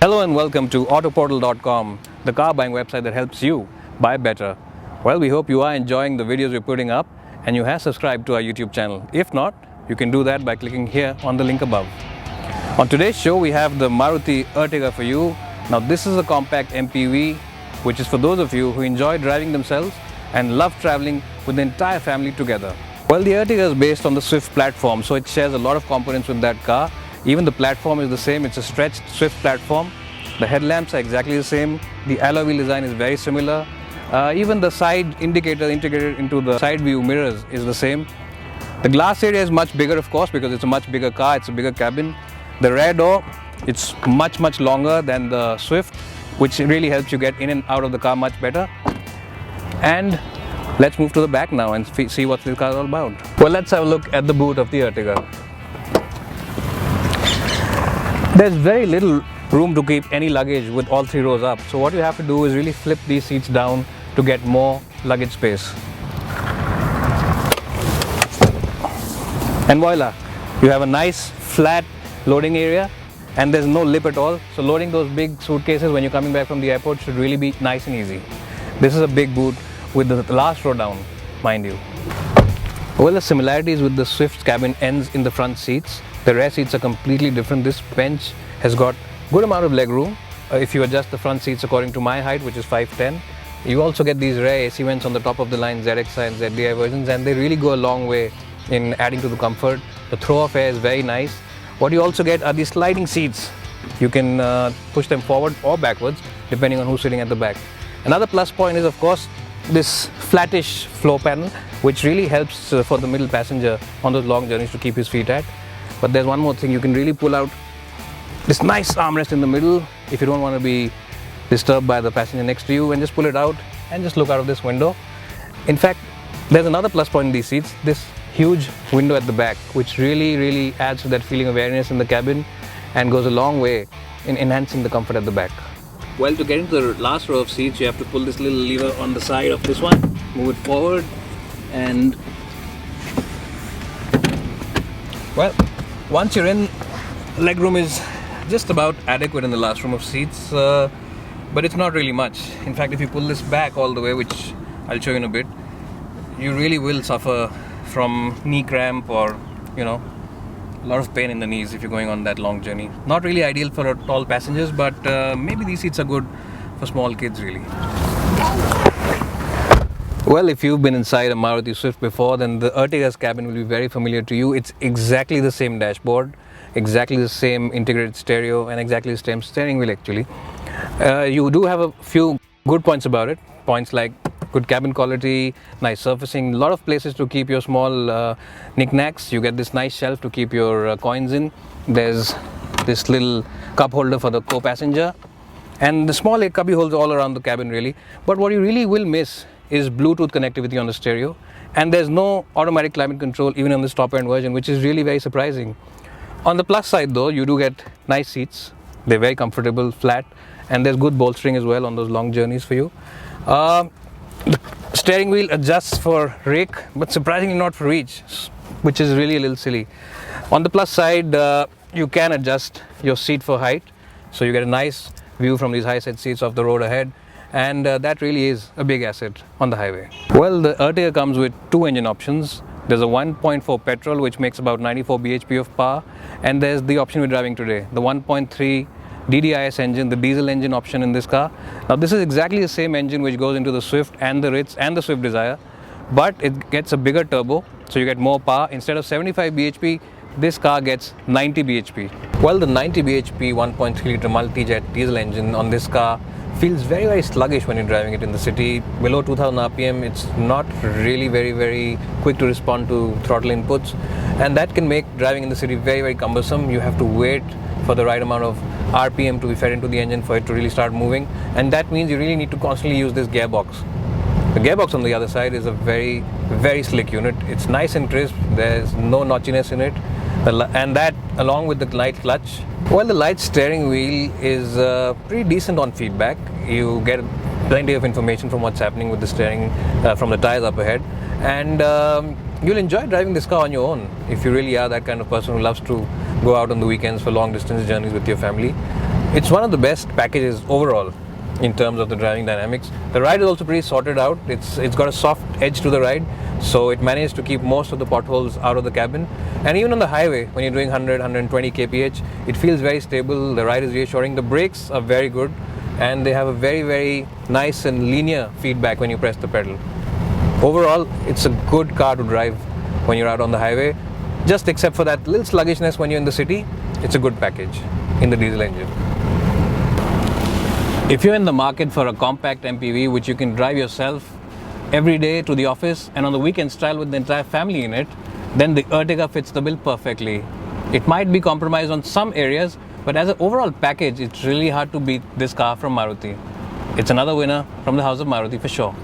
Hello and welcome to AutoPortal.com, the car buying website that helps you buy better. Well, we hope you are enjoying the videos we're putting up and you have subscribed to our YouTube channel. If not, you can do that by clicking here on the link above. On today's show, we have the Maruti Ertiga for you. Now, this is a compact MPV, which is for those of you who enjoy driving themselves and love traveling with the entire family together. Well, the Ertiga is based on the Swift platform, so it shares a lot of components with that car. Even the platform is the same, it's a stretched Swift platform. The headlamps are exactly the same, the alloy wheel design is very similar. Even the side indicator integrated into the side view mirrors is the same. The glass area is much bigger, of course, because it's a much bigger car, it's a bigger cabin. The rear door, it's much longer than the Swift, which really helps you get in and out of the car much better. And let's move to the back now and see what this car is all about. Well, let's have a look at the boot of the Ertiga. There's very little room to keep any luggage with all three rows up. So what you have to do is really flip these seats down to get more luggage space. And voila, you have a nice flat loading area and there's no lip at all. So loading those big suitcases when you're coming back from the airport should really be nice and easy. This is a big boot with the last row down, mind you. Well, the similarities with the Swift's cabin ends in the front seats. The rear seats are completely different. This bench has got good amount of leg room if you adjust the front seats according to my height, which is 5'10". You also get these rare AC vents on the top of the line ZXi and ZDi versions, and they really go a long way in adding to the comfort. The throw-off air is very nice. What you also get are these sliding seats. You can push them forward or backwards depending on who's sitting at the back. Another plus point is, of course, this flattish floor panel, which really helps for the middle passenger on those long journeys to keep his feet at. But there's one more thing, you can really pull out this nice armrest in the middle if you don't want to be disturbed by the passenger next to you, and just pull it out and just look out of this window. In fact, there's another plus point in these seats, this huge window at the back, which really adds to that feeling of airiness in the cabin and goes a long way in enhancing the comfort at the back. Well, to get into the last row of seats, you have to pull this little lever on the side of this one, move it forward, and well, once you're in, legroom is just about adequate in the last row of seats, but it's not really much. In fact, if you pull this back all the way, which I'll show you in a bit, you really will suffer from knee cramp or, you know, a lot of pain in the knees if you're going on that long journey. Not really ideal for tall passengers, but maybe these seats are good for small kids really. Well, if you've been inside a Maruti Swift before, then the Ertiga's cabin will be very familiar to you. It's exactly the same dashboard, exactly the same integrated stereo, and exactly the same steering wheel actually. You do have a few good points about it. Points like good cabin quality, nice surfacing, a lot of places to keep your small knickknacks. You get this nice shelf to keep your coins in. There's this little cup holder for the co-passenger, and the small cubby holes all around the cabin really. But what you really will miss is Bluetooth connectivity on the stereo, and there's no automatic climate control even on this top end version, which is really very surprising. On the plus side though, you do get nice seats. They're very comfortable, flat, and there's good bolstering as well on those long journeys for you. The steering wheel adjusts for rake, but surprisingly not for reach, which is really a little silly. On the plus side, you can adjust your seat for height, so you get a nice view from these high set seats of the road ahead, and that really is a big asset on the highway. Well, the Ertiga comes with two engine options. There's a 1.4 petrol, which makes about 94 bhp of power, and there's the option we're driving today, the 1.3 DDIS engine, the diesel engine option in this car. Now, this is exactly the same engine which goes into the Swift and the Ritz and the Swift Desire, but it gets a bigger turbo, so you get more power. Instead of 75 bhp, this car gets 90 bhp. Well, the 90 bhp 1.3 litre multi-jet diesel engine on this car feels very sluggish when you're driving it in the city. Below 2000 RPM, it's not really very quick to respond to throttle inputs, and that can make driving in the city very cumbersome. You have to wait for the right amount of RPM to be fed into the engine for it to really start moving, and that means you really need to constantly use this gearbox. The gearbox on the other side is a very slick unit. It's nice and crisp, there's no notchiness in it, and that along with the light clutch. Well, the light steering wheel is pretty decent on feedback. You get plenty of information from what's happening with the steering from the tires up ahead, and you'll enjoy driving this car on your own if you really are that kind of person who loves to go out on the weekends for long distance journeys with your family. It's one of the best packages overall in terms of the driving dynamics. The ride is also pretty sorted out. It's got a soft edge to the ride, so it managed to keep most of the potholes out of the cabin. And even on the highway, when you're doing 100, 120 kph, it feels very stable. The ride is reassuring. The brakes are very good, and they have a very, very nice and linear feedback when you press the pedal. Overall, it's a good car to drive when you're out on the highway, just except for that little sluggishness when you're in the city. It's a good package in the diesel engine. If you're in the market for a compact MPV which you can drive yourself every day to the office and on the weekends travel with the entire family in it, then the Ertiga fits the bill perfectly. It might be compromised on some areas, but as an overall package, it's really hard to beat this car from Maruti. It's another winner from the house of Maruti for sure.